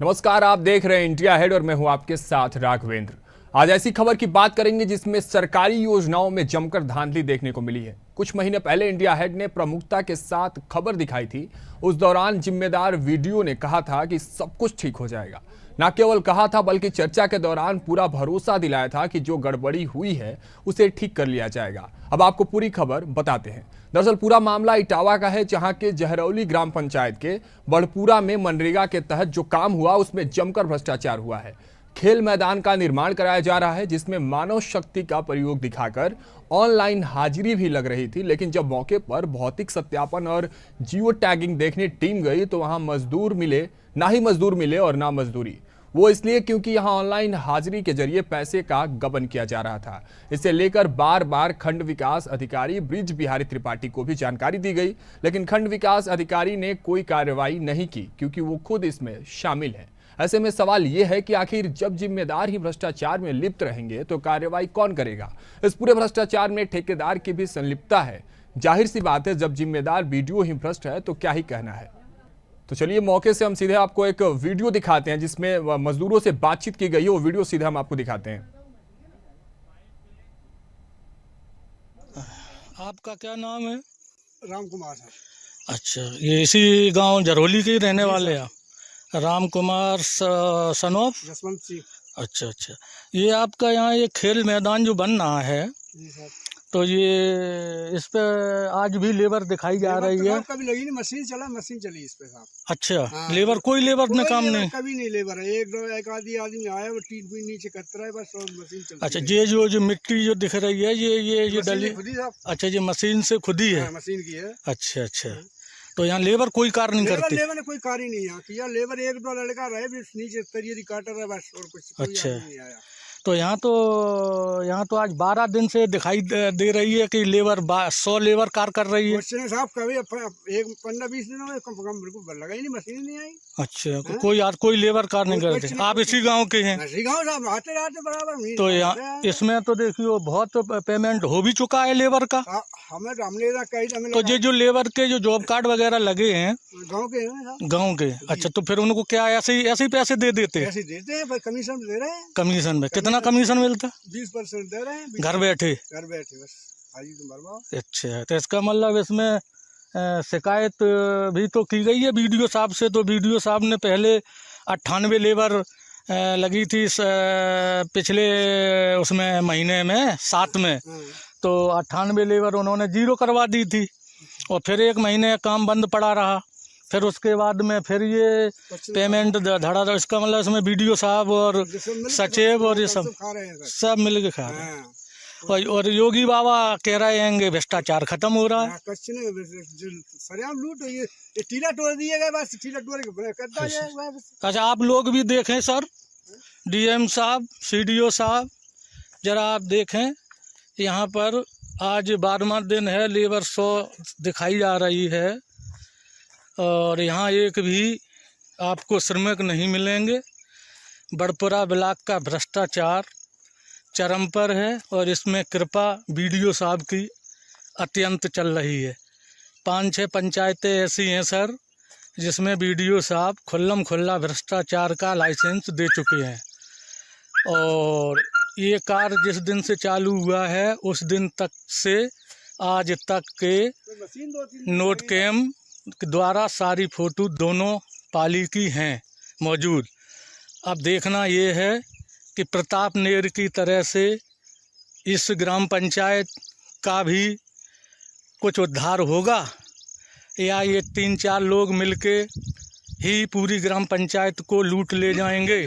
नमस्कार, आप देख रहे हैं इंडिया हेड और मैं हूं आपके साथ राघवेंद्र। आज ऐसी खबर की बात करेंगे जिसमें सरकारी योजनाओं में जमकर धांधली देखने को मिली है। कुछ महीने पहले इंडिया हेड ने प्रमुखता के साथ खबर दिखाई थी। उस दौरान जिम्मेदार वीडियो ने कहा था कि सब कुछ ठीक हो जाएगा। न केवल कहा था बल्कि चर्चा के दौरान पूरा भरोसा दिलाया था कि जो गड़बड़ी हुई है उसे ठीक कर लिया जाएगा। अब आपको पूरी खबर बताते हैं। दरअसल पूरा मामला इटावा का है, जहां के जहरौली ग्राम पंचायत के बड़पुरा में मनरेगा के तहत जो काम हुआ उसमें जमकर भ्रष्टाचार हुआ है। खेल मैदान का निर्माण कराया जा रहा है, जिसमें मानव शक्ति का प्रयोग दिखाकर ऑनलाइन हाजिरी भी लग रही थी। लेकिन जब मौके पर भौतिक सत्यापन और जियो टैगिंग देखने टीम गई तो वहां मजदूर मिले और ना मजदूरी। वो इसलिए क्योंकि यहां ऑनलाइन हाजिरी के जरिए पैसे का गबन किया जा रहा था। इसे लेकर बार बार खंड विकास अधिकारी ब्रिज बिहारी त्रिपाठी को भी जानकारी दी गई, लेकिन खंड विकास अधिकारी ने कोई कार्रवाई नहीं की क्योंकि वो खुद इसमें शामिल है। ऐसे में सवाल ये है कि आखिर जब जिम्मेदार ही भ्रष्टाचार में लिप्त रहेंगे तो कार्रवाई कौन करेगा। इस पूरे भ्रष्टाचार में ठेकेदार की भी संलिप्तता है। जाहिर सी बात है, जब जिम्मेदार वीडियो ही भ्रष्ट है तो क्या ही कहना है। तो चलिए मौके से हम सीधे आपको एक वीडियो दिखाते हैं जिसमें मजदूरों से बातचीत की गई है। वो वीडियो सीधे हम आपको दिखाते हैं। आपका क्या नाम है? राम कुमार है। अच्छा, ये इसी गांव जरहोली के ही रहने वाले हैं? Ram Kumar son of Jaswant Singh. अच्छा अच्छा, ये आपका यहाँ ये खेल मैदान जो बन रहा है, जी सर। तो ये इस पे आज भी लेबर दिखाई जा रही है? कभी लगी नहीं, मशीन चली इस पे साहब। अच्छा, हाँ, लेबर कोई लेबर में काम नहीं? कभी नहीं लेबर है। एक आदमी आया वो टीन भी नीचे कतरा है बस, और मशीन चल। अच्छा, ये जो मिट्टी जो दिख रही है ये डली? अच्छा, ये मशीन से खुद ही है? मशीन की है। अच्छा अच्छा, तो यहाँ लेबर कोई कार्य नहीं करती? लेबर ने कोई कार्य नहीं यहाँ किया। लेबर एक दो लड़का रहे भी नीचे तरियरी काट रहा है बस, और कुछ अच्छा नहीं आया। तो यहाँ तो आज 12 दिन से दिखाई दे रही है कि लेबर 100 लेबर कार्य कर रही है। साहब कभी एक 15-20 दिन में कम बिल्कुल लगा ही नहीं, मशीन नहीं आई। अच्छा, कोई लेबर कार्य नहीं करते। आप इसी गांव के हैं? इसी गांव साहब, आते रहते बराबर। तो यहाँ इसमें तो देखियो बहुत पेमेंट हो भी चुका है लेबर का। हमने तो ये जो लेबर के जो जॉब कार्ड वगैरह लगे हैं गाँव के, अच्छा, तो फिर उनको क्या ऐसे ही पैसे दे देते हैं? ऐसे देते हैं, कमीशन दे रहे हैं। कमीशन में कितना कमीशन मिलता है? 20% दे रहे हैं। घर बैठे बस हाजी तुम भरवाओ। अच्छा, तो इसका मतलब इसमें शिकायत भी तो की गई है वीडियो साहब से। तो वीडियो साहब ने पहले 98 लेबर लगी थी पिछले उसमें महीने में 7 में, तो 98 लेबर उन्होंने 0 करवा दी थी और फिर 1 महीने काम बंद पड़ा रहा। फिर उसके बाद में फिर ये पेमेंट धड़ा। इसका मतलब इसमें वीडियो साहब और सचिव और ये सब मिल के खा रहे हैं। और योगी बाबा कह रहे हैं भ्रष्टाचार खत्म हो रहा है। अच्छा, आप लोग भी देखें सर, डीएम साहब, सीडीओ साहब, जरा आप देखें। यहाँ पर आज 12वां दिन है, लेबर 100 दिखाई जा रही है और यहाँ एक भी आपको श्रमिक नहीं मिलेंगे। बड़पुरा ब्लॉक का भ्रष्टाचार चरम पर है और इसमें कृपा वीडियो साहब की अत्यंत चल रही है। 5-6 पंचायतें ऐसी हैं सर जिसमें वीडियो साहब खुल्ला भ्रष्टाचार का लाइसेंस दे चुके हैं। और ये कार्य जिस दिन से चालू हुआ है उस दिन तक से आज तक के नोट कैम द्वारा सारी फोटो दोनों पाली की हैं मौजूद। अब देखना ये है कि प्रताप नेर की तरह से इस ग्राम पंचायत का भी कुछ उद्धार होगा या ये 3-4 लोग मिलके ही पूरी ग्राम पंचायत को लूट ले जाएंगे।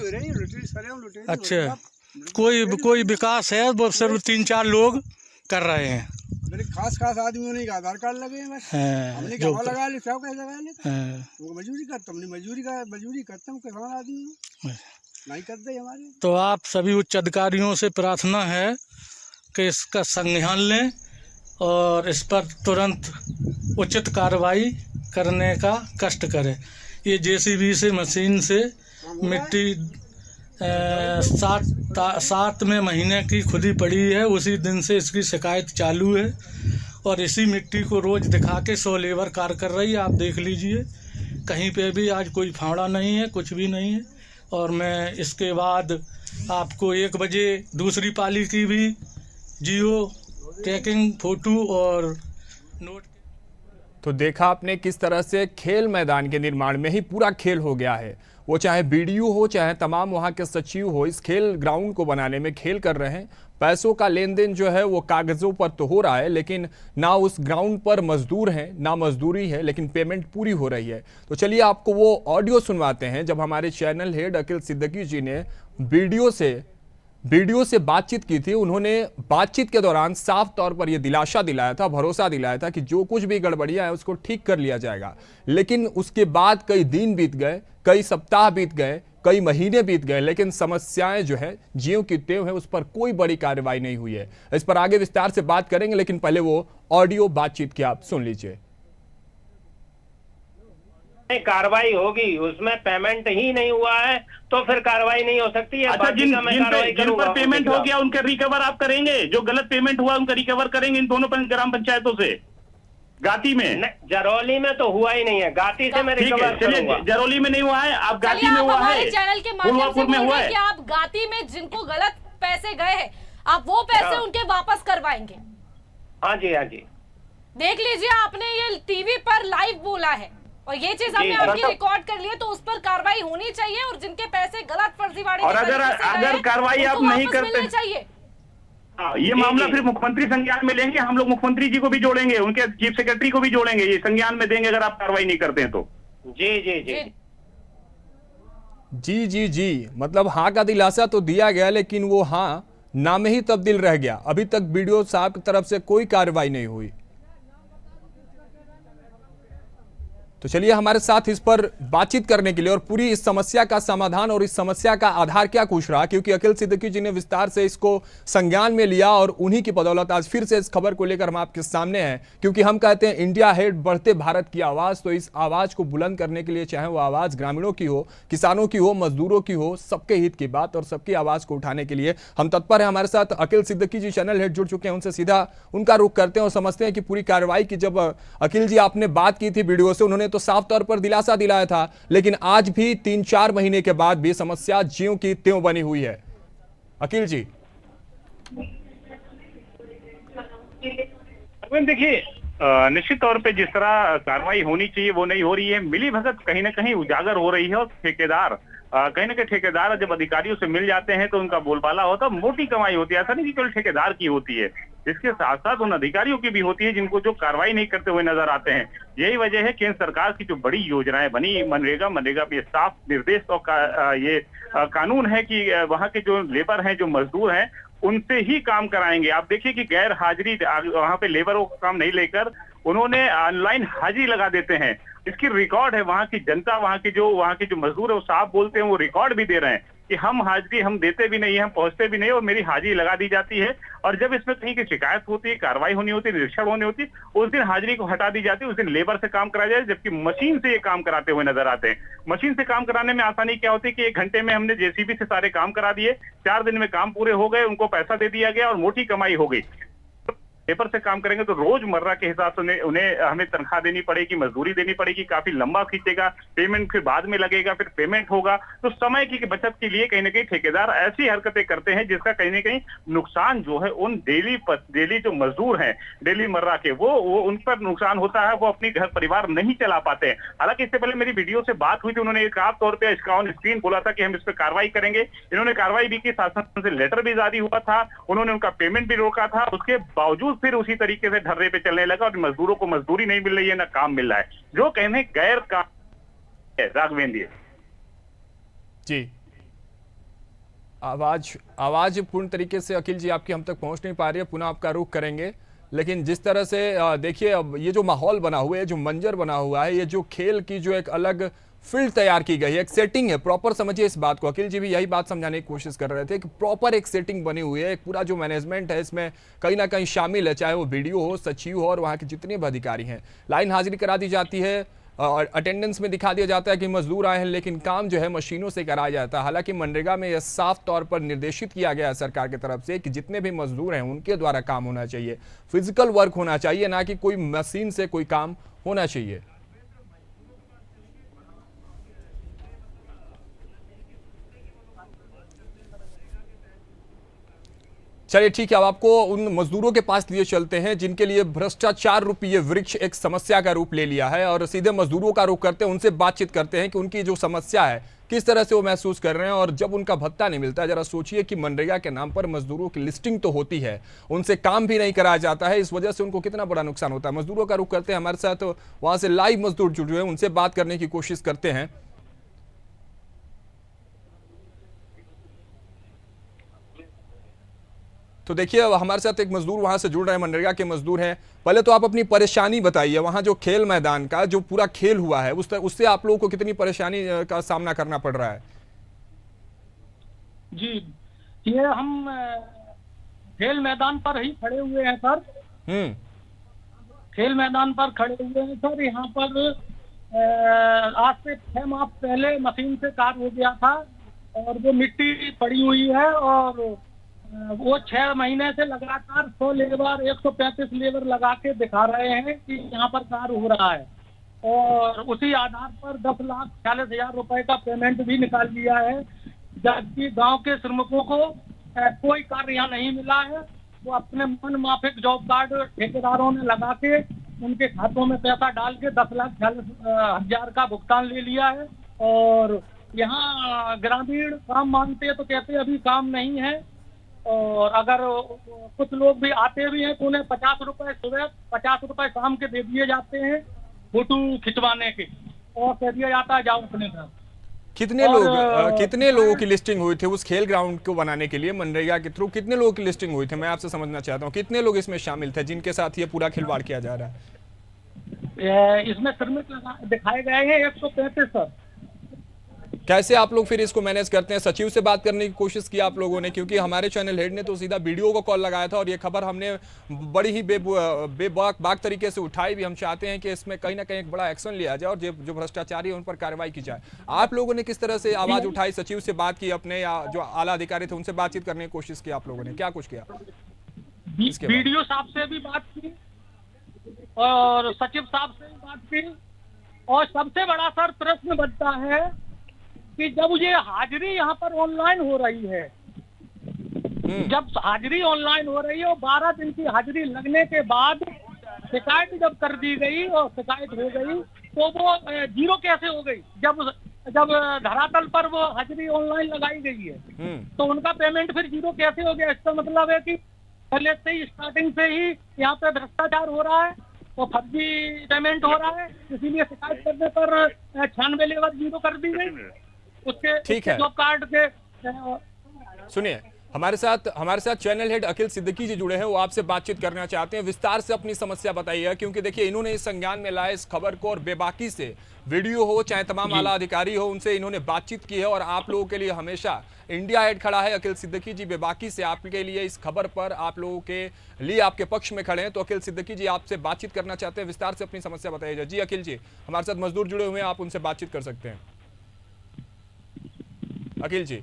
अच्छा, कोई विकास है वो सिर्फ 3-4 लोग कर रहे हैं। खास आदमियों का आधार कार्ड लगे हैं बस। हमने क्या लगा ले, क्या कैसे लगा ले, वो मजदूरी करता हूँ, मजदूरी करता हूँ, किसान आदमी नहीं करते हमारे। तो आप सभी उच्च अधिकारियों से प्रार्थना है कि इसका संज्ञान लें और इस पर तुरंत उचित कार्रवाई करने का कष्ट करें। ये जेसीबी से मशीन से मिट्टी 7वें महीने की खुदी पड़ी है, उसी दिन से इसकी शिकायत चालू है और इसी मिट्टी को रोज़ दिखा के 100 लेबर कार्य कर रही है। आप देख लीजिए कहीं पे भी आज कोई फावड़ा नहीं है, कुछ भी नहीं है। और मैं इसके बाद आपको 1 बजे दूसरी पाली की भी जियो ट्रैकिंग फोटो और नोट। तो देखा आपने किस तरह से खेल मैदान के निर्माण में ही पूरा खेल हो गया है। वो चाहे बीडीओ हो, चाहे तमाम वहाँ के सचिव हो, इस खेल ग्राउंड को बनाने में खेल कर रहे हैं। पैसों का लेन देन जो है वो कागजों पर तो हो रहा है, लेकिन ना उस ग्राउंड पर मजदूर हैं, ना मजदूरी है, लेकिन पेमेंट पूरी हो रही है। तो चलिए आपको वो ऑडियो सुनवाते हैं जब हमारे चैनल हेड अकील सिद्दीकी जी ने वीडियो से बातचीत की थी। उन्होंने बातचीत के दौरान साफ तौर पर यह दिलासा दिलाया था, भरोसा दिलाया था कि जो कुछ भी गड़बड़ियां है उसको ठीक कर लिया जाएगा। लेकिन उसके बाद कई दिन बीत गए, कई सप्ताह बीत गए, कई महीने बीत गए, लेकिन समस्याएं जो है ज्यों की त्यों है, उस पर कोई बड़ी कार्रवाई नहीं हुई है। इस पर आगे विस्तार से बात करेंगे, लेकिन पहले वो ऑडियो बातचीत की आप सुन लीजिए। कार्रवाई होगी, उसमें पेमेंट ही नहीं हुआ है तो फिर कार्रवाई नहीं हो सकती है। अच्छा, जिन पर पेमेंट हो गया उनका रिकवर आप करेंगे, जो गलत पेमेंट हुआ उनका रिकवर करेंगे इन दोनों ग्राम पंचायतों से। गाती में, जरौली में तो हुआ ही नहीं है, गाती से मैं रिकवर करूंगा। जरौली में नहीं हुआ है, आप गाती में हुआ है, चैनल के माध्यम से बोल रहे हैं कि आप गाती में जिनको गलत पैसे गए हैं आप वो पैसे उनके वापस करवाएंगे। हाँ जी, हाँ जी, देख लीजिए, आपने ये टीवी पर लाइव बोला है और ये चीज हमने आपकी रिकॉर्ड कर ली है, तो उस पर कार्रवाई होनी चाहिए और जिनके पैसे गलत फर्जीवाड़े और अगर कार्रवाई आप नहीं करते चाहिए। ये मामला फिर मुख्यमंत्री संज्ञान में लेंगे, हम लोग मुख्यमंत्री जी को भी जोड़ेंगे, उनके चीफ सेक्रेटरी को भी जोड़ेंगे, ये संज्ञान में देंगे अगर आप कार्रवाई नहीं करते हैं तो। जी जी जी जी जी जी मतलब हाँ का दिलासा तो दिया गया, लेकिन वो हाँ ना में ही तब्दील रह गया। अभी तक बीडीओ साहब की तरफ से कोई कार्रवाई नहीं हुई। तो चलिए हमारे साथ इस पर बातचीत करने के लिए और पूरी इस समस्या का समाधान और इस समस्या का आधार क्या कुछ रहा, क्योंकि अकील सिद्दीकी जी ने विस्तार से इसको संज्ञान में लिया और उन्हीं की बदौलत आज फिर से इस खबर को लेकर हम आपके सामने हैं। क्योंकि हम कहते हैं इंडिया हेड, बढ़ते भारत की आवाज, तो इस आवाज को बुलंद करने के लिए चाहे वो आवाज ग्रामीणों की हो, किसानों की हो, मजदूरों की हो, सबके हित की बात और सबकी आवाज को उठाने के लिए हम तत्पर हैं। हमारे साथ अकील सिद्दीकी जी चैनल हेड जुड़ चुके हैं, उनसे सीधा उनका रुख करते हैं और समझते हैं कि पूरी कार्रवाई की। जब अकील जी आपने बात की थी वीडियो से, उन्होंने तो साफ तौर पर दिलासा दिलाया था, लेकिन आज भी 3-4 महीने के बाद भी समस्या ज्यों की त्यों बनी हुई है। अकील जी देखिए, निश्चित तौर पे जिस तरह कार्रवाई होनी चाहिए वो नहीं हो रही है। मिली भगत कहीं ना कहीं उजागर हो रही है और ठेकेदार कहीं ना कहीं ठेकेदार जब अधिकारियों से मिल जाते हैं तो उनका बोलबाला होता है, मोटी कमाई होती है। ऐसा नहीं कि केवल ठेकेदार की होती है, इसके साथ साथ उन अधिकारियों की भी होती है जिनको जो कार्रवाई नहीं करते हुए नजर आते हैं। यही वजह है केंद्र सरकार की जो बड़ी योजनाएं बनी, मनरेगा पे साफ निर्देश और ये कानून है कि वहाँ के जो लेबर हैं, जो मजदूर हैं, उनसे ही काम कराएंगे। आप देखिए कि गैर हाजिरी वहाँ पे लेबरों का काम नहीं लेकर उन्होंने ऑनलाइन हाजिरी लगा देते हैं। इसकी रिकॉर्ड है, वहाँ की जनता, वहाँ के जो मजदूर है वो साफ बोलते हैं, वो रिकॉर्ड भी दे रहे हैं कि हम हाजिरी हम देते भी नहीं है, हम पहुंचते भी नहीं और मेरी हाजिरी लगा दी जाती है। और जब इसमें कहीं की शिकायत होती है, कार्रवाई होनी होती है, निरीक्षण होनी होती है, उस दिन हाजिरी को हटा दी जाती है, उस दिन लेबर से काम कराया जाए, जबकि मशीन से ये काम कराते हुए नजर आते हैं। मशीन से काम कराने में आसानी क्या होती है कि 1 घंटे में हमने जेसीबी से सारे काम करा दिए, 4 दिन में काम पूरे हो गए, उनको पैसा दे दिया गया और मोटी कमाई हो गई। पेपर से काम करेंगे तो रोजमर्रा के हिसाब से उन्हें हमें तनख्वाह देनी पड़ेगी, मजदूरी देनी पड़ेगी, काफी लंबा खींचेगा, पेमेंट फिर बाद में लगेगा, फिर पेमेंट होगा। तो समय की बचत के लिए कहीं ना कहीं ठेकेदार ऐसी हरकतें करते हैं जिसका कहीं ना कहीं नुकसान जो है उन डेली जो मजदूर हैं, डेली मर्रा के, वो उन पर नुकसान होता है, वो अपनी घर परिवार नहीं चला पाते हैं। हालांकि इससे पहले मेरी वीडियो से बात हुई थी, उन्होंने एक साफ तौर पर इसका ऑन स्क्रीन बोला था कि हम इस पर कार्रवाई करेंगे। इन्होंने कार्रवाई भी की, शासन से लेटर भी जारी हुआ था, उन्होंने उनका पेमेंट भी रोका था, उसके बावजूद फिर उसी तरीके से ढर्रे पे चलने लगा और मजदूरों को मजदूरी नहीं मिल रही है, ना काम मिल रहा है, जो कहने गैर काम है। राघवेंद्र जी, आवाज पूर्ण तरीके से अखिल जी आपकी हम तक पहुंच नहीं पा रही है, पुनः आपका रुख करेंगे। लेकिन जिस तरह से देखिए, अब ये जो माहौल बना हुआ है, जो मंजर बना हुआ है, ये जो खेल की जो एक अलग फील्ड तैयार की गई है, एक सेटिंग है, प्रॉपर समझिए इस बात को। अखिल जी भी यही बात समझाने की कोशिश कर रहे थे कि प्रॉपर एक सेटिंग बनी हुई है, एक पूरा जो मैनेजमेंट है इसमें कहीं ना कहीं शामिल है, चाहे वो बीडीओ हो, सचिव हो और वहाँ के जितने भी अधिकारी हैं। लाइन हाजिरी करा दी जाती है और अटेंडेंस में दिखा दिया जाता है कि मजदूर आए हैं, लेकिन काम जो है मशीनों से कराया जाता है। हालांकि मनरेगा में यह साफ तौर पर निर्देशित किया गया है सरकार की तरफ से कि जितने भी मजदूर हैं उनके द्वारा काम होना चाहिए, फिजिकल वर्क होना चाहिए, ना कि कोई मशीन से कोई काम होना चाहिए। चलिए ठीक है, अब आपको उन मजदूरों के पास लिए चलते हैं जिनके लिए भ्रष्टाचार रूपी ये वृक्ष एक समस्या का रूप ले लिया है, और सीधे मजदूरों का रुख करते हैं, उनसे बातचीत करते हैं कि उनकी जो समस्या है किस तरह से वो महसूस कर रहे हैं। और जब उनका भत्ता नहीं मिलता, जरा सोचिए कि मनरेगा के नाम पर मजदूरों की लिस्टिंग तो होती है, उनसे काम भी नहीं कराया जाता है, इस वजह से उनको कितना बड़ा नुकसान होता है। मजदूरों का रुख करते हैं, हमारे साथ वहां से लाइव मजदूर जुड़े हुए हैं, उनसे बात करने की कोशिश करते हैं। तो देखिए, अब हमारे साथ एक मजदूर वहां से जुड़ रहे हैं, मनरेगा के मजदूर हैं। पहले तो आप अपनी परेशानी बताइए, वहां जो खेल मैदान का जो पूरा खेल हुआ है उससे आप लोगों को कितनी परेशानी का सामना करना पड़ रहा है? जी, ये हम खेल मैदान पर ही खड़े हुए हैं सर। खेल मैदान पर खड़े हुए हैं सर। यहाँ पर आज से 6 माह पहले मशीन से कार हो गया था और वो मिट्टी पड़ी हुई है, और वो 6 महीने से लगातार 100 लेबर 135 लेबर लगा के दिखा रहे हैं कि यहाँ पर कार्य हो रहा है, और उसी आधार पर 10,40,000 रुपए का पेमेंट भी निकाल लिया है, जबकि गांव के श्रमिकों को कोई कार्य यहाँ नहीं मिला है। वो अपने मन माफिक जॉब कार्ड ठेकेदारों ने लगा के उनके खातों में पैसा डाल के 10,40,000 का भुगतान ले लिया है। और यहाँ ग्रामीण काम मांगते हैं तो कहते अभी काम नहीं है, और अगर कुछ लोग भी आते भी हैं तो उन्हें 50 रुपए सुबह 50 रुपए शाम के दे दिए जाते हैं फोटो खिंचवाने के, और कह दिया जाता है जाओ अपने घर। कितने लोगों की लिस्टिंग हुई थी उस खेल ग्राउंड को बनाने के लिए मनरेगा के थ्रू? कितने लोगों की लिस्टिंग हुई थी, मैं आपसे समझना चाहता हूँ, कितने लोग इसमें शामिल थे जिनके साथ ये पूरा खिलवाड़ किया जा रहा है? इसमें श्रमिक दिखाए गए हैं 135 सर। कैसे आप लोग फिर इसको मैनेज करते हैं? सचिव से बात करने की कोशिश की आप लोगों ने? क्योंकि हमारे चैनल हेड ने तो सीधा बीडीओ को कॉल लगाया था, और ये खबर हमने बड़ी ही बेबाक तरीके से उठाई भी। हम चाहते हैं कि इसमें कहीं ना कहीं एक बड़ा एक्शन लिया जाए और जो भ्रष्टाचारी है उन पर कार्रवाई की जाए। आप लोगों ने किस तरह से आवाज उठाई, सचिव से बात की अपने, या जो आला अधिकारी थे उनसे बातचीत करने की कोशिश की आप लोगों ने? क्या कुछ किया? बीडीओ साहब से भी बात की और सचिव साहब से भी बात की, और सबसे बड़ा सर प्रश्न बनता है कि जब ये हाजिरी यहाँ पर ऑनलाइन हो रही है, जब हाजिरी ऑनलाइन हो रही है और 12 दिन की हाजिरी लगने के बाद शिकायत जब कर दी गई और शिकायत हो गई, तो वो जीरो कैसे हो गई? जब धरातल पर वो हाजिरी ऑनलाइन लगाई गई है तो उनका पेमेंट फिर जीरो कैसे हो गया? इसका मतलब है कि पहले से ही स्टार्टिंग से ही यहाँ पे भ्रष्टाचार हो रहा है और फर्जी पेमेंट हो रहा है, इसीलिए शिकायत करने पर 96 लेबर जीरो कर दी गई। ठीक है, जॉब कार्ड के सुनिए, हमारे साथ चैनल हेड अखिल सिद्दीकी जी जुड़े हैं, वो आपसे बातचीत करना चाहते हैं। विस्तार से अपनी समस्या बताइएगा, क्योंकि देखिए इन्होंने इस संज्ञान में लाए इस खबर को, और बेबाकी से वीडियो हो चाहे तमाम आला अधिकारी हो उनसे इन्होंने बातचीत की है, और आप लोगों के लिए हमेशा इंडिया हेड खड़ा है। अखिल सिद्दीकी जी बेबाकी से आपके लिए इस खबर पर आप लोगों के लिए आपके पक्ष में खड़े हैं। तो अखिल सिद्दीकी जी आपसे बातचीत करना चाहते हैं, विस्तार से अपनी समस्या बताइएगा। जी अखिल जी, हमारे साथ मजदूर जुड़े हुए हैं, आप उनसे बातचीत कर सकते हैं। अखिल जी।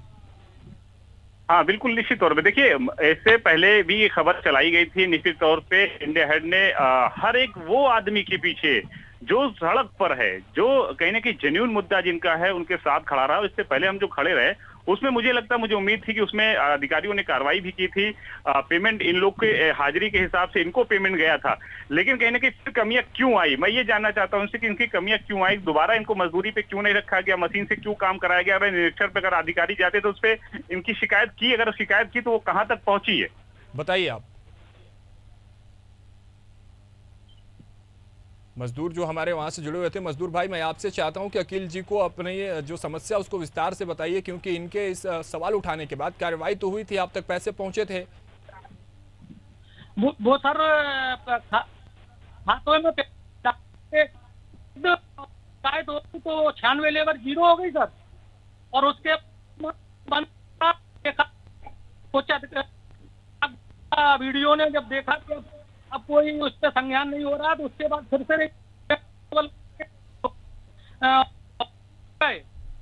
हाँ बिल्कुल, निश्चित तौर पे देखिए, इससे पहले भी ये खबर चलाई गई थी। निश्चित तौर पे इंडिया हेड ने हर एक वो आदमी के पीछे जो सड़क पर है, जो कहीं ना कहीं जेन्युइन मुद्दा जिनका है, उनके साथ खड़ा रहा। इससे पहले हम जो खड़े रहे उसमें मुझे उम्मीद थी कि उसमें अधिकारियों ने कार्रवाई भी की थी। पेमेंट इन लोग के हाजिरी के हिसाब से इनको पेमेंट गया था, लेकिन कहीं ना कहीं फिर कमियां क्यों आई, मैं ये जानना चाहता हूं उनसे कि इनकी कमियां क्यों आई, दोबारा इनको मजदूरी पे क्यों नहीं रखा गया, मशीन से क्यों काम कराया गया। अगर निरीक्षण पे अगर अधिकारी जाते तो उस पर इनकी शिकायत की, अगर शिकायत की तो वो कहां तक पहुंची है, बताइए आप। मजदूर जो हमारे वहां से जुड़े हुए थे, मजदूर भाई, मैं आपसे चाहता हूं कि अखिल जी को अपने ये जो समस्या उसको विस्तार से बताइए, क्योंकि इनके इस सवाल उठाने के बाद कार्रवाई तो हुई थी, आप तक पैसे पहुंचे थे? वो सर खातों में शायद तो 96 लेबर जीरो हो गई सर, और उसके वीडियो ने जब देखा कि अब कोई उस पर संज्ञान नहीं हो रहा, तो उसके बाद फिर से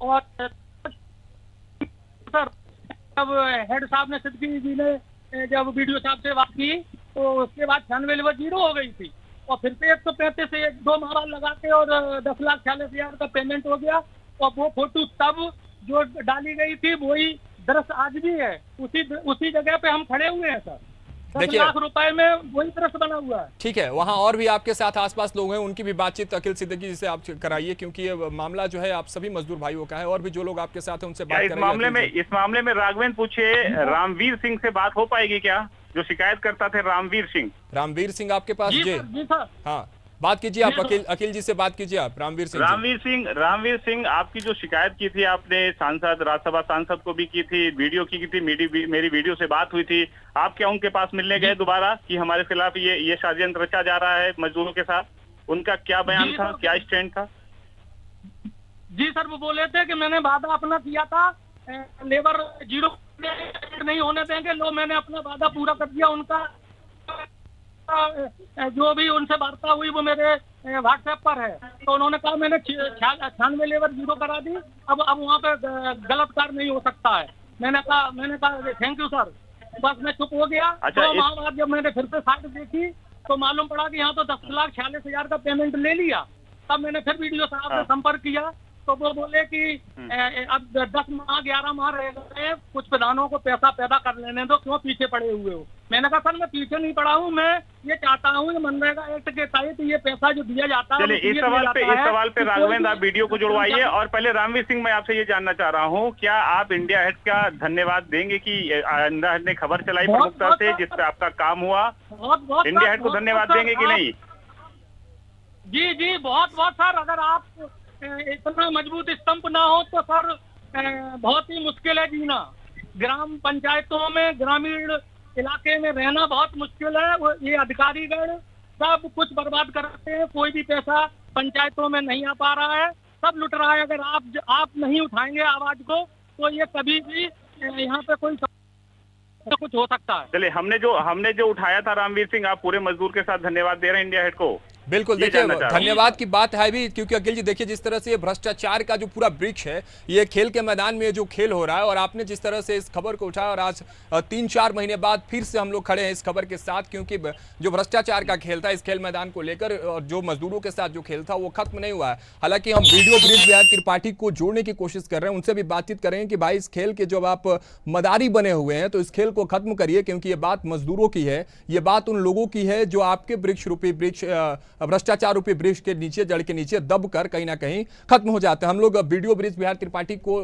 और सर जब हेड साहब ने सिद्दीकी जी ने जब वीडियो साहब से बात की तो उसके बाद 96 लेबर जीरो हो गई थी, और फिर से 135 से 1-2 माह बाद लगा के और 10,40,000 का पेमेंट हो गया। और वो फोटो तब जो डाली गई थी वही दृश्य आज भी है, उसी जगह पे हम खड़े हुए हैं सर। 10 देखिए, लाख रुपए में वही दृश्य बना हुआ है। ठीक है, वहां और भी आपके साथ आसपास लोग हैं, उनकी भी बातचीत अखिल सिद्दीकी जी से आप कराइए, क्योंकि ये मामला जो है आप सभी मजदूर भाइयों का है, और भी जो लोग आपके साथ हैं उनसे बात इस मामले में राघवेंद्र पूछे, रामवीर सिंह से बात हो पाएगी क्या, जो शिकायत करता थे रामवीर सिंह आपके पास? जी सर। हाँ, बात कीजिए आप, अखिल जी से बात कीजिए आप। रामवीर सिंह, आपकी जो शिकायत की थी आपने सांसद, राज्यसभा सांसद को भी की थी, वीडियो की थी, मेरी वीडियो से बात हुई थी, आप क्या उनके पास मिलने गए दोबारा कि हमारे खिलाफ ये षड्यंत्र रचा जा रहा है मजदूरों के साथ? उनका क्या बयान था, क्या स्टैंड था? जी सर, वो बोले थे कि मैंने वादा अपना किया था, लेबर 0 नहीं होने देंगे। लो, मैंने अपना वादा पूरा कर दिया। उनका जो भी उनसे वार्ता हुई वो मेरे व्हाट्सएप पर है। तो उन्होंने कहा मैंने 96 लेबर 0 करा दी, अब वहाँ पे गलत कार्य नहीं हो सकता है। मैंने कहा थैंक यू सर, बस मैं चुप हो गया। अच्छा, तो वहाँ बाद जब मैंने फिर से साइट देखी तो मालूम पड़ा कि यहाँ तो 10,46,000 का पेमेंट ले लिया। तब मैंने फिर वीडियो साहब से संपर्क किया तो वो बोले कि अब 10 माह 11 माह रह गए, कुछ प्रधानों को पैसा पैदा कर लेने दो, क्यों पीछे पड़े हुए हो। मैंने कहा सर मैं पीछे नहीं पड़ा हूँ, मैं ये चाहता हूँ ये मनरेगा एक्ट के तहत ये पैसा जो दिया जाता है। चलिए, इस सवाल पे राघवेंद्र आप वीडियो को जुड़वाइए। और पहले रामवीर सिंह, मैं आपसे ये जानना चाह रहा हूँ, क्या आप इंडिया हेड का धन्यवाद देंगे कि इंडिया हेड ने खबर चलाई प्रमुखता से जिससे आपका काम हुआ? इंडिया हेड को धन्यवाद देंगे कि नहीं? जी बहुत सर, अगर आप इतना मजबूत स्तंभ ना हो तो सर बहुत ही मुश्किल है जीना। ग्राम पंचायतों में, ग्रामीण इलाके में रहना बहुत मुश्किल है। ये अधिकारीगण सब कुछ बर्बाद करते हैं, कोई भी पैसा पंचायतों में नहीं आ पा रहा है, सब लुट रहा है। अगर आप नहीं उठाएंगे आवाज को तो ये कभी भी यहाँ पे कोई कुछ हो सकता है। चलिए, हमने जो उठाया था रामवीर सिंह, आप पूरे मजदूर के साथ धन्यवाद दे रहे हैं इंडिया हेड को? बिल्कुल, देखिए धन्यवाद की बात है भी, क्योंकि अखिल जी देखिए जिस तरह से ये भ्रष्टाचार का जो पूरा वृक्ष है, ये खेल के मैदान में जो खेल हो रहा है, और आपने जिस तरह से इस खबर को उठाया, और आज 3-4 महीने बाद फिर से हम लोग खड़े हैं इस खबर के साथ, क्योंकि जो भ्रष्टाचार का खेल था इस खेल मैदान को लेकर, और जो मजदूरों के साथ जो खेल था वो खत्म नहीं हुआ है। हालांकि हम वीडियो ब्रिज बिहार त्रिपाठी को जोड़ने की कोशिश कर रहे हैं, उनसे भी बातचीत करेंगे कि भाई इस खेल के जब आप मदारी बने हुए हैं तो इस खेल को खत्म करिए, क्योंकि ये बात मजदूरों की है, ये बात उन लोगों की है जो आपके वृक्ष रूपी भ्रष्टाचार रूपी ब्रिज के नीचे, जड़ के नीचे दब कर कहीं ना कहीं खत्म हो जाते हैं। हम लोग वीडियो ब्रिज बिहार त्रिपाठी को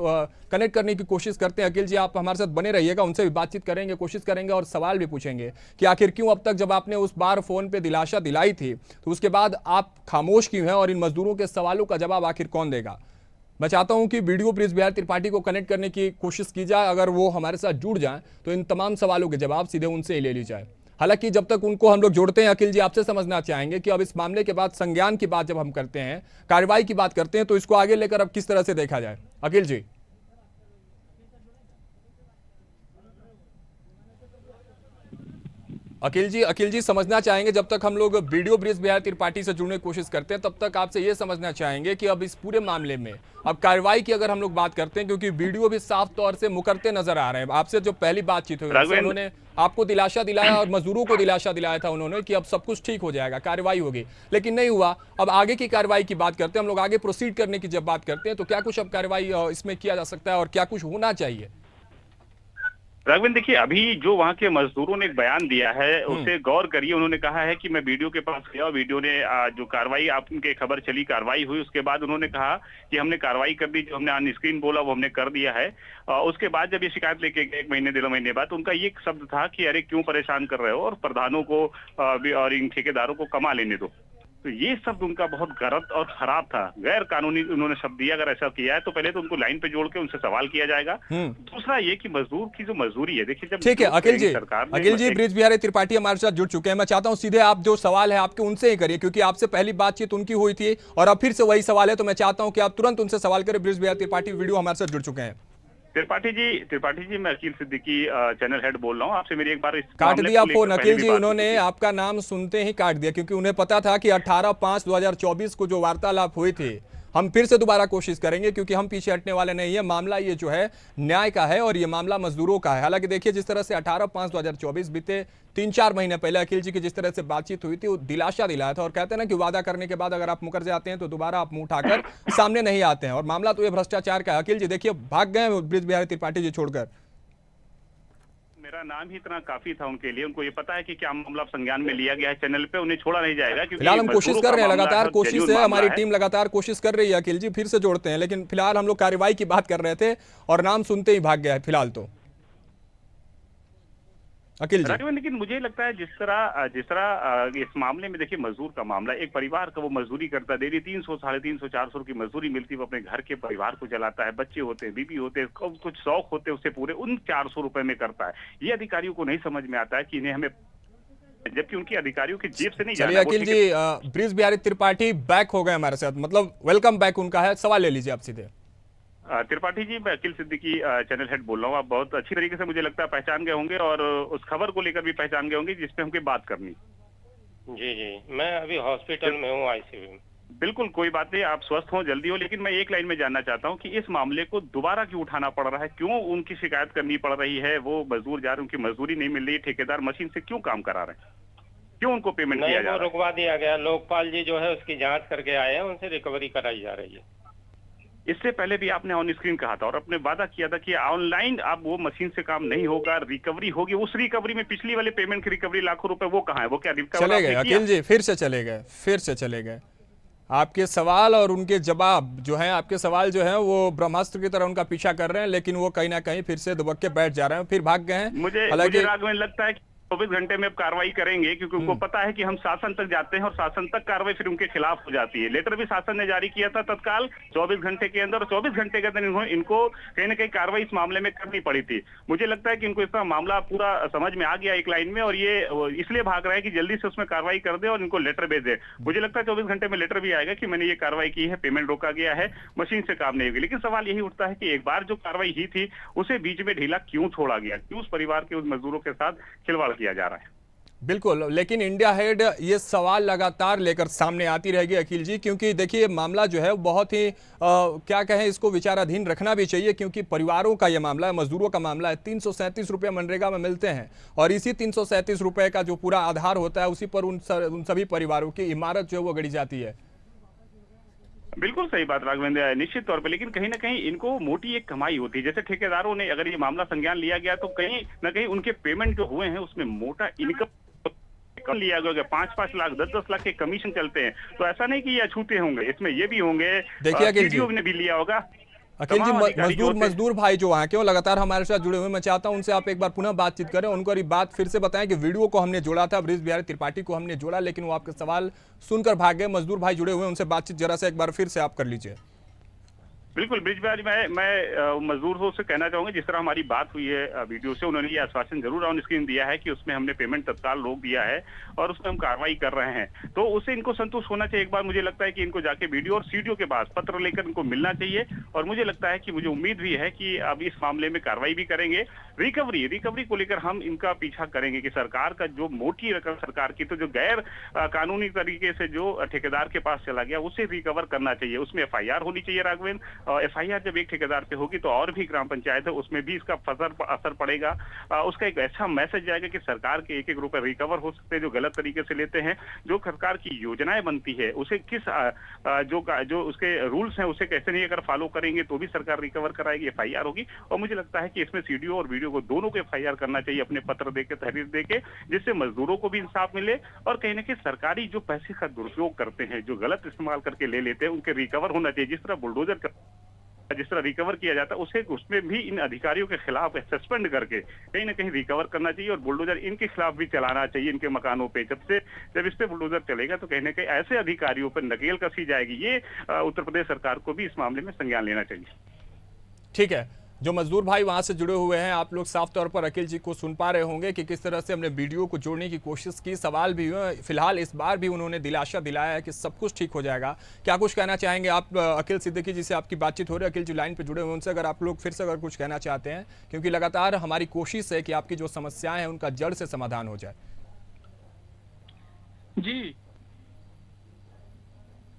कनेक्ट करने की कोशिश करते हैं। अखिल जी आप हमारे साथ बने रहिएगा, उनसे भी बातचीत करेंगे, कोशिश करेंगे और सवाल भी पूछेंगे कि आखिर क्यों अब तक जब आपने उस बार फोन पे दिलासा दिलाई थी तो उसके बाद आप खामोश क्यों हैं, और इन मजदूरों के सवालों का जवाब आखिर कौन देगा। मैं चाहता हूं कि वीडियो ब्रिज बिहार त्रिपाठी को कनेक्ट करने की कोशिश की जाए, अगर वो हमारे साथ जुड़ जाए तो इन तमाम सवालों के जवाब सीधे उनसे ही ले ली जाए। हालांकि जब तक उनको हम लोग जोड़ते हैं, अखिल जी आपसे समझना चाहेंगे कि अब इस मामले के बाद संज्ञान की बात जब हम करते हैं, कार्रवाई की बात करते हैं, तो इसको आगे लेकर अब किस तरह से देखा जाए। अखिल जी अखिल जी समझना चाहेंगे, जब तक हम लोग वीडियो ब्रिज बिहार त्रिपाठी से जुड़ने की कोशिश करते हैं तब तक आपसे ये समझना चाहेंगे कि अब इस पूरे मामले में अब कार्रवाई की अगर हम लोग बात करते हैं, क्योंकि वीडियो भी साफ तौर से मुकरते नजर आ रहे हैं। आपसे जो पहली बातचीत हुई उन्होंने आपको दिलासा दिलाया और मजदूरों को दिलासा दिलाया था उन्होंने कि अब सब कुछ ठीक हो जाएगा, कार्रवाई होगी, लेकिन नहीं हुआ। अब आगे की कार्रवाई की बात करते हैं, हम लोग आगे प्रोसीड करने की जब बात करते हैं तो क्या कुछ अब कार्रवाई इसमें किया जा सकता है और क्या कुछ होना चाहिए? राघवेंद्र देखिए, अभी जो वहाँ के मजदूरों ने एक बयान दिया है उसे गौर करिए। उन्होंने कहा है कि मैं वीडियो के पास गया और वीडियो ने जो कार्रवाई आपके खबर चली, कार्रवाई हुई, उसके बाद उन्होंने कहा कि हमने कार्रवाई कर दी, जो हमने ऑन स्क्रीन बोला वो हमने कर दिया है। उसके बाद जब ये शिकायत लेके गए 1 महीने 1.5 महीने बाद, उनका ये शब्द था कि अरे क्यों परेशान कर रहे हो और प्रधानों को और इन ठेकेदारों को कमा लेने दो। तो ये शब्द उनका बहुत गलत और खराब था, गैर कानूनी उन्होंने शब्द दिया। अगर ऐसा किया है तो पहले तो उनको लाइन पे जोड़ के उनसे सवाल किया जाएगा। दूसरा ये कि मजदूर की जो मजदूरी है, देखिए जब ठीक है अखिल जी ब्रिज बिहार त्रिपाठी हमारे साथ जुड़ चुके हैं। मैं चाहता हूं सीधे आप जो सवाल है आपके उनसे ही करिए, क्योंकि आपसे पहली बातचीत उनकी हुई थी और अब फिर से वही सवाल है, तो मैं चाहता हूं कि आप तुरंत उनसे सवाल करें। ब्रिज बिहार त्रिपाठी वीडियो हमारे साथ जुड़ चुके हैं। त्रिपाठी जी मैं अखिल सिद्दीकी चैनल हेड बोल रहा हूँ। आपसे मेरी एक बार काट दिया फोन अखिल जी, उन्होंने आपका नाम सुनते ही काट दिया, क्योंकि उन्हें पता था कि 18/5/2024 को जो वार्तालाप हुई थी। हम फिर से दोबारा कोशिश करेंगे, क्योंकि हम पीछे हटने वाले नहीं है। मामला ये जो है न्याय का है और ये मामला मजदूरों का है। हालांकि देखिए जिस तरह से 18/5/2024 बीते 3-4 महीने पहले अखिल जी की जिस तरह से बातचीत हुई थी, वो दिलासा दिलाया था, और कहते हैं ना कि वादा करने के बाद अगर आप मुकर जाते हैं तो दोबारा आप मुंह उठाकर सामने नहीं आते हैं, और मामला तो ये भ्रष्टाचार का है। अखिल जी देखिए भाग गए ब्रिज बिहार त्रिपाठी जी छोड़कर। मेरा नाम ही इतना काफी था उनके लिए। उनको ये पता है कि क्या मामला संज्ञान में लिया गया है चैनल पे, उन्हें छोड़ा नहीं जाएगा। क्योंकि फिलहाल हम कोशिश कर रहे हैं, लगातार कोशिश है, हमारी है। टीम लगातार कोशिश कर रही है। अखिल जी फिर से जोड़ते हैं, लेकिन फिलहाल हम लोग कार्रवाई की बात कर रहे थे और नाम सुनते ही भाग गया है फिलहाल तो अखिल जी। लेकिन मुझे लगता है जिस तरह इस मामले में देखिए मजदूर का मामला, एक परिवार का वो मजदूरी करता, डेली 300, 350, 400 की मजदूरी मिलती, वो अपने घर के परिवार को चलाता है, बच्चे होते हैं, बीबी होते हैं, कुछ शौक होते हैं, उससे पूरे उन 400 रुपए में करता है। ये अधिकारियों को नहीं समझ में आता है कि इन्हें हमें, जबकि उनकी अधिकारियों की जेब से नहीं चलिए अखिल जी, ब्रिज बिहारी त्रिपाठी बैक हो गए हमारे साथ, मतलब वेलकम बैक उनका है। सवाल ले लीजिए आप सीधे। त्रिपाठी जी, मैं अखिल सिद्दीकी चैनल हेड बोल रहा हूँ। आप बहुत अच्छी तरीके से मुझे लगता है पहचान गए होंगे और उस खबर को लेकर भी पहचान गए होंगे जिसपे हमको बात करनी। जी, मैं अभी हॉस्पिटल में हूँ, आईसीयू में। बिल्कुल कोई बात नहीं, आप स्वस्थ हो, जल्दी हो। लेकिन मैं एक लाइन में जानना चाहता हूँ कि इस मामले को दोबारा क्यों उठाना पड़ रहा है, क्यों उनकी शिकायत करनी पड़ रही है? वो मजदूर जा रहे, उनकी मजदूरी नहीं मिल रही, ठेकेदार मशीन से क्यों काम करा रहे हैं, क्यों उनको पेमेंट किया जा रहा है? रुकवा दिया गया, लोकपाल जी जो है उसकी जांच करके आए हैं, उनसे रिकवरी कराई जा रही है। इससे पहले भी आपने ऑन स्क्रीन कहा था और अपने वादा किया था कि ऑनलाइन अब वो मशीन से काम नहीं होगा, रिकवरी होगी। उस रिकवरी में पिछली वाले पेमेंट की रिकवरी लाखों रुपए वो कहाँ है? वो क्या चले गए अखिल जी? फिर से चले गए। आपके सवाल और उनके जवाब जो है, आपके सवाल जो है वो ब्रह्मास्त्र की तरह उनका पीछा कर रहे हैं, लेकिन वो कहीं ना कहीं फिर से दुबक के बैठ जा रहे हैं, फिर भाग गए हैं। मुझे राघवेंद्र लगता है कि 24 घंटे में अब कार्रवाई करेंगे, क्योंकि उनको पता है कि हम शासन तक जाते हैं और शासन तक कार्रवाई फिर उनके खिलाफ हो जाती है। लेटर भी शासन ने जारी किया था तत्काल 24 घंटे के अंदर, और 24 घंटे के अंदर इनको कहीं ना कहीं कार्रवाई इस मामले में करनी पड़ी थी। मुझे लगता है कि इनको इसका मामला पूरा समझ में आ गया एक लाइन में, और ये इसलिए भाग रहे हैं कि जल्दी से उसमें कार्रवाई कर दे और इनको लेटर भेज दे। मुझे लगता है 24 घंटे में लेटर भी आएगा कि मैंने ये कार्रवाई की है, पेमेंट रोका गया है, मशीन से काम नहीं होगी। लेकिन सवाल यही उठता है कि एक बार जो कार्रवाई ही थी उसे बीच में ढीला क्यों छोड़ा गया, क्यों उस परिवार के उस मजदूरों के साथ खिलवाड़ किया जा रहा है? बिल्कुल, लेकिन इंडिया हेड ये सवाल लगातार लेकर सामने आती रहेगी अखिल जी, क्योंकि देखिए मामला जो है बहुत ही क्या कहें, इसको विचाराधीन रखना भी चाहिए, क्योंकि परिवारों का ये मामला है, मजदूरों का मामला है। 337 रुपये मनरेगा में मिलते हैं और इसी 337 रुपये का जो पूरा आधार होता है उसी पर उन सभी परिवारों की इमारत जो है वो गढ़ी जाती है। बिल्कुल सही बात राघवेंद्र, निश्चित तौर पे। लेकिन कहीं ना कहीं इनको मोटी एक कमाई होती है। जैसे ठेकेदारों ने अगर ये मामला संज्ञान लिया गया तो कहीं ना कहीं उनके पेमेंट जो हुए हैं उसमें मोटा इनकम लिया गया, 5-5 लाख 10-10 लाख के कमीशन चलते हैं। तो ऐसा नहीं कि ये अछूते होंगे, इसमें ये भी होंगे। देखिए अखिल जी ने भी लिया होगा। अखिल जी, मजदूर भाई जो वहाँ के वो लगातार हमारे साथ जुड़े हुए, मैं चाहता हूं उनसे आप एक बार पुनः बातचीत करें, उनको ये बात फिर से बताएं कि वीडियो को हमने जोड़ा था, ब्रिज बिहारी त्रिपाठी को हमने जोड़ा, लेकिन वो आपके सवाल सुनकर भाग गए। मजदूर भाई जुड़े हुए, उनसे बातचीत जरा से एक बार फिर से आप कर लीजिए। बिल्कुल ब्रिज बिहारी, मैं मजदूरों से कहना चाहूंगा, जिस तरह हमारी बात हुई है वीडियो से, उन्होंने ये आश्वासन जरूर ऑन स्क्रीन दिया है कि उसमें हमने पेमेंट तत्काल रोक दिया है और उसमें हम कार्रवाई कर रहे हैं। तो उससे इनको संतुष्ट होना चाहिए। एक बार मुझे लगता है कि इनको जाके वीडियो और सीडीओ के पास पत्र लेकर इनको मिलना चाहिए, और मुझे लगता है कि मुझे उम्मीद भी है कि अब इस मामले में कार्रवाई भी करेंगे। रिकवरी को लेकर हम इनका पीछा करेंगे कि सरकार का जो मोटी रकम सरकार की, तो जो गैर कानूनी तरीके से जो ठेकेदार के पास चला गया उसे रिकवर करना चाहिए। उसमें FIR होनी चाहिए राघवेंद्र। FIR जब एक ठेकेदार पे होगी तो और भी ग्राम पंचायत है उसमें भी इसका असर पड़ेगा। उसका एक ऐसा मैसेज जाएगा कि सरकार के 1-1 रुपए रिकवर हो सकते हैं जो गलत तरीके से लेते हैं। जो सरकार की योजनाएं बनती है उसे किस जो उसके रूल्स हैं उसे कैसे नहीं अगर फॉलो करेंगे तो भी सरकार रिकवर कराएगी, FIR होगी। और मुझे लगता है कि इसमें सीडीओ और वीडियो को दोनों को FIR करना चाहिए, अपने पत्र देके, तहरीर देके, जिससे मजदूरों को भी इंसाफ मिले और कहीं ना कहीं सरकारी जो पैसे का दुरुपयोग करते हैं, जो गलत इस्तेमाल करके ले लेते हैं, उनके रिकवर होना चाहिए। जिस तरह बुलडोजर जिस तरह रिकवर किया जाता है उसमें भी इन अधिकारियों के खिलाफ सस्पेंड करके कहीं ना कहीं रिकवर करना चाहिए, और बुलडोजर इनके खिलाफ भी चलाना चाहिए इनके मकानों पे। जब इस पे बुलडोजर चलेगा तो कहीं ना कहीं ऐसे अधिकारियों पर नकेल कसी जाएगी। ये उत्तर प्रदेश सरकार को भी इस मामले में संज्ञान लेना चाहिए। ठीक है, जो मजदूर भाई वहां से जुड़े हुए हैं, आप लोग साफ तौर पर अखिल जी को सुन पा रहे होंगे कि किस तरह से हमने वीडियो को जोड़ने की कोशिश की, सवाल भी हुए। फिलहाल इस बार भी उन्होंने दिलासा दिलाया है कि सब कुछ ठीक हो जाएगा। क्या कुछ कहना चाहेंगे आप अखिल सिद्दीकी जी से? आपकी बातचीत हो रही है, अखिल जी लाइन पे जुड़े हुए, उनसे अगर आप लोग फिर से अगर कुछ कहना चाहते हैं, क्योंकि लगातार हमारी कोशिश है कि आपकी जो समस्याएं हैं उनका जड़ से समाधान हो जाए। जी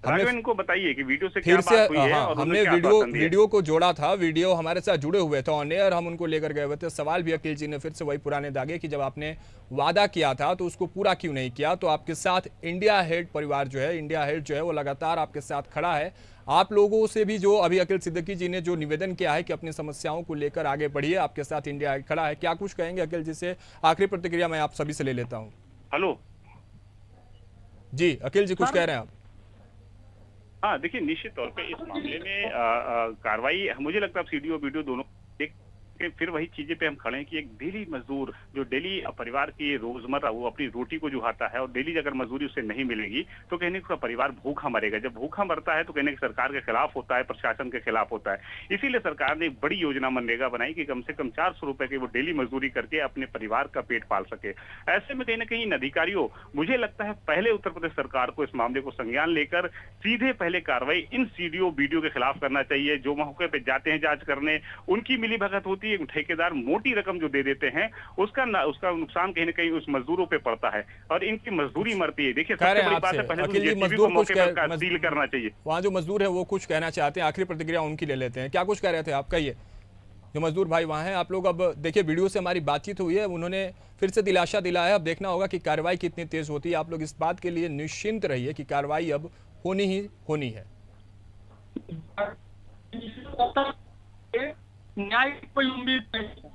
इनको बताइए कि वीडियो से क्या बात हुई है। और हमने वीडियो को जोड़ा था, वीडियो हमारे साथ जुड़े हुए थे ऑन एयर, हम उनको लेकर गए हुए थे। सवाल भी अखिल जी ने फिर से वही पुराने दागे कि जब आपने वादा किया था तो उसको पूरा क्यों नहीं किया। तो आपके साथ इंडिया हेड परिवार जो है, इंडिया हेड जो है वो लगातार आपके साथ खड़ा है। आप लोगों से भी जो अभी अकील सिद्दीकी जी ने जो निवेदन किया है कि अपनी समस्याओं को लेकर आगे बढ़िए, आपके साथ इंडिया हेड खड़ा है, क्या कुछ कहेंगे अकील जी से? आखिरी प्रतिक्रिया मैं आप सभी से ले लेता हूँ। हेलो जी अकील जी, कुछ कह रहे हैं आप? हाँ, देखिए निश्चित तौर पे इस मामले में कार्रवाई मुझे लगता है सीडीओ वीडियो दोनों देख के फिर वही चीजें पे हम खड़े हैं कि एक डेली मजदूर जो डेली परिवार की रोजमर्रा वो अपनी रोटी को जुहाता है और डेली अगर मजदूरी उससे नहीं मिलेगी तो कहने उसका परिवार भूखा मरेगा। जब भूखा मरता है तो कहने सरकार के खिलाफ होता है, प्रशासन के खिलाफ होता है। इसीलिए सरकार ने एक बड़ी योजना मनरेगा बनाई कि कम से कम 400 रुपए की वो डेली मजदूरी करके अपने परिवार का पेट पाल सके। ऐसे में कहीं ना कहीं इन अधिकारियों, मुझे लगता है पहले उत्तर प्रदेश सरकार को इस मामले को संज्ञान लेकर सीधे पहले कार्रवाई इन सीडीओ वीडियो के खिलाफ करना चाहिए। जो मौके पे जाते हैं जांच करने, उनकी मिली भगत होती है, ठेकेदार मोटी रकम जो दे देते हैं उसका नुकसान कहीं ना कहीं उस मजदूरों पे पड़ता है और इनकी मजदूरी मरती है। देखिए सबसे बड़ी बात है पहले तो मजदूर को सील करना चाहिए। वहाँ जो मजदूर है वो कुछ कहना चाहते हैं, आखिरी प्रतिक्रिया उनकी ले लेते हैं। क्या कुछ कह रहे थे आप? कहिए। जो मजदूर भाई वहाँ हैं, आप लोग अब देखिए वीडियो से हमारी बातचीत हुई है, उन्होंने फिर से दिलासा दिलाया है। अब देखना होगा कि कार्रवाई कितनी तेज होती है। आप लोग इस बात के लिए निश्चिंत रहिए कि कार्रवाई अब होनी ही होनी है। न्याय की कोई उम्मीद नहीं है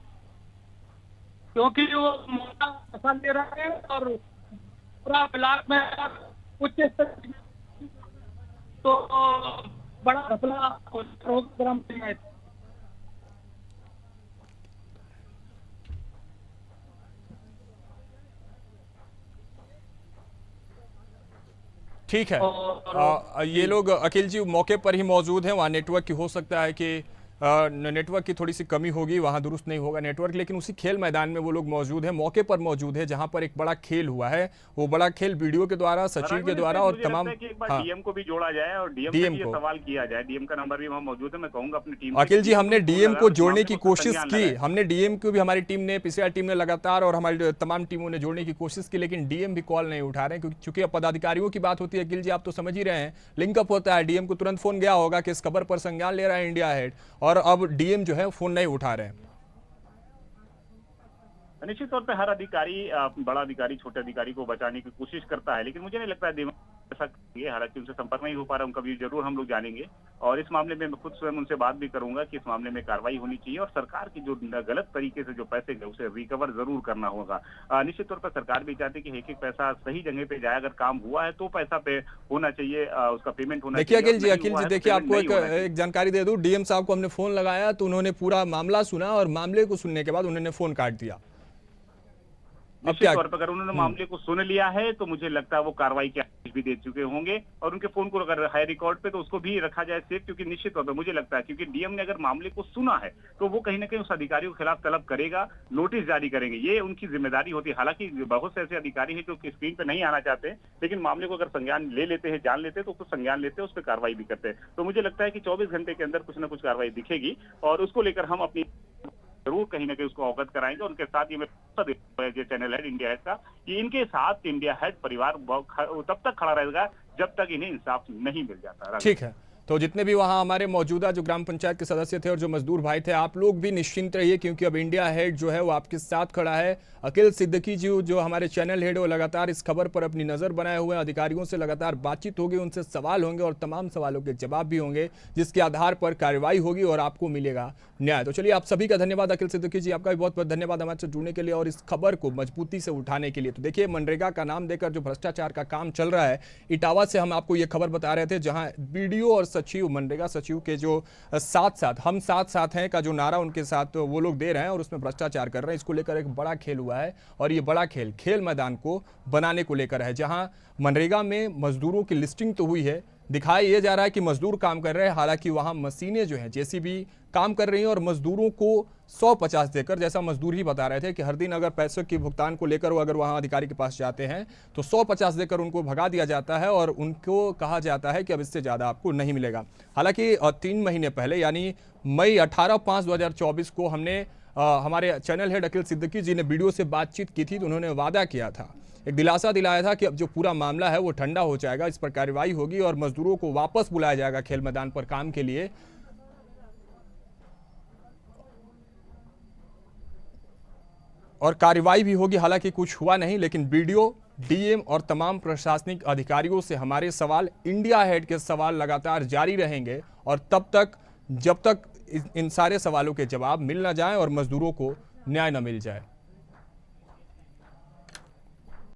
क्योंकि वो मोटा फसल ले रहे हैं और पूरा ब्लॉक में उच्च स्तर तो बड़ा घपला ग्राम पंचायत। ठीक है, ये लोग अखिल जी मौके पर ही मौजूद हैं। वहाँ नेटवर्क की हो सकता है कि नेटवर्क की थोड़ी सी कमी होगी, वहाँ दुरुस्त नहीं होगा नेटवर्क, लेकिन उसी खेल मैदान में वो लोग मौजूद हैं, मौके पर मौजूद है जहाँ पर एक बड़ा खेल हुआ है। वो बड़ा खेल वीडियो के द्वारा, सचिव के द्वारा और तमाम डीएम को भी जोड़ा जाए और डीएम को सवाल किया जाए। डीएम का नंबर भी वहाँ मौजूद है। मैं कहूंगा अपनी टीम, अखिल जी हमने डीएम को जोड़ने की कोशिश की, हमने डीएम को भी, हमारी टीम ने, पीसीआर टीम ने लगातार और हमारी तमाम टीमों ने जोड़ने की कोशिश की, लेकिन डीएम भी कॉल नहीं उठा रहे हैं। क्योंकि चूंकि पदाधिकारियों की बात होती है अखिल जी, आप तो समझ ही रहे हैं, लिंकअप होता है, डीएम को तुरंत फोन गया होगा कि इस खबर पर संज्ञान ले रहा है इंडिया हेड, और अब डीएम जो है फोन नहीं उठा रहे हैं। निश्चित तौर पे हर अधिकारी, बड़ा अधिकारी छोटे अधिकारी को बचाने की कोशिश करता है, लेकिन मुझे नहीं लगता है ऐसा करेंगे। हालांकि उनसे संपर्क नहीं हो पा रहा, उनका भी जरूर हम लोग जानेंगे और इस मामले में मैं खुद स्वयं उनसे बात भी करूंगा कि इस मामले में कार्रवाई होनी चाहिए और सरकार की जो गलत तरीके से जो पैसे गए उसे रिकवर जरूर करना होगा। निश्चित तौर पर सरकार भी चाहती है कि एक एक पैसा सही जगह पे जाए। अगर काम हुआ है तो पैसा पे होना चाहिए, उसका पेमेंट होना चाहिए। देखिए अखिल जी देखिए, आपको एक जानकारी दे दूं, डीएम साहब को हमने फोन लगाया तो उन्होंने पूरा मामला सुना और मामले को सुनने के बाद उन्होंने फोन काट दिया। निश्चित तौर पर अगर उन्होंने मामले को सुन लिया है तो मुझे लगता है वो कार्रवाई के आदेश भी दे चुके होंगे और उनके फोन को अगर है रिकॉर्ड पे तो उसको भी रखा जाए सेफ, क्योंकि निश्चित तौर पर मुझे लगता है क्योंकि डीएम ने अगर मामले को सुना है तो वो कहीं ना कहीं उस अधिकारी के खिलाफ तलब करेगा, नोटिस जारी करेंगे। ये उनकी जिम्मेदारी होती है। हालांकि बहुत से ऐसे अधिकारी हैं जो स्क्रीन पे नहीं आना चाहते, लेकिन मामले को अगर संज्ञान ले लेते हैं, जान लेते हैं तो उसको संज्ञान लेते हैं, उस पर कार्रवाई भी करते हैं। तो मुझे लगता है कि 24 घंटे के अंदर कुछ ना कुछ कार्रवाई दिखेगी और उसको लेकर हम अपनी जरूर कहीं ना कहीं उसको अवगत कराएंगे। उनके साथ ये चैनल है इंडिया हेड का, कि इनके साथ इंडिया हेड परिवार तब तक खड़ा रहेगा जब तक इन्हें इंसाफ नहीं मिल जाता। ठीक है, तो जितने भी वहाँ हमारे मौजूदा जो ग्राम पंचायत के सदस्य थे और जो मजदूर भाई थे, आप लोग भी निश्चिंत रहिए क्योंकि अब इंडिया हेड जो है वो आपके साथ खड़ा है। अकील सिद्दीकी जी जो हमारे चैनल हेड, वो लगातार इस खबर पर अपनी नज़र बनाए हुए हैं। अधिकारियों से लगातार बातचीत होगी, उनसे सवाल होंगे और तमाम सवालों के जवाब भी होंगे, जिसके आधार पर कार्रवाई होगी और आपको मिलेगा न्याय। तो चलिए, आप सभी का धन्यवाद। अकील सिद्दीकी जी, आपका भी बहुत बहुत धन्यवाद हमारे साथ जुड़ने के लिए और इस खबर को मजबूती से उठाने के लिए। तो देखिए, मनरेगा का नाम देकर जो भ्रष्टाचार का काम चल रहा है, इटावा से हम आपको ये खबर बता रहे थे, जहां बीडीओ और सचिव, मनरेगा सचिव के जो साथ हम साथ हैं का जो नारा उनके साथ वो लोग दे रहे हैं और उसमें भ्रष्टाचार कर रहे हैं, इसको लेकर एक बड़ा खेल हुआ है और ये बड़ा खेल मैदान को बनाने को लेकर है, जहां मनरेगा में मजदूरों की लिस्टिंग तो हुई है, दिखाया ये जा रहा है कि मजदूर काम कर रहे हैं, हालांकि वहां मशीनें जो हैं जेसीबी काम कर रही हैं और मजदूरों को 150 देकर, जैसा मजदूर ही बता रहे थे कि हर दिन अगर पैसों की भुगतान को लेकर वो अगर वहां अधिकारी के पास जाते हैं तो 150 देकर उनको भगा दिया जाता है और उनको कहा जाता है कि अब इससे ज़्यादा आपको नहीं मिलेगा। हालांकि 3 महीने पहले यानी मई 18/5/2024 को हमने हमारे चैनल हेड अकील सिद्दीकी जी ने वीडियो से बातचीत की थी, तो उन्होंने वादा किया था, एक दिलासा दिलाया था कि अब जो पूरा मामला है वो ठंडा हो जाएगा, इस पर कार्रवाई होगी और मजदूरों को वापस बुलाया जाएगा खेल मैदान पर काम के लिए। और कार्रवाई भी होगी। हालांकि कुछ हुआ नहीं, लेकिन वीडियो डीएम और तमाम प्रशासनिक अधिकारियों से हमारे सवाल, इंडिया हेड के सवाल लगातार जारी रहेंगे और तब तक जब तक इन सारे सवालों के जवाब मिल ना जाए और मजदूरों को न्याय न मिल जाए।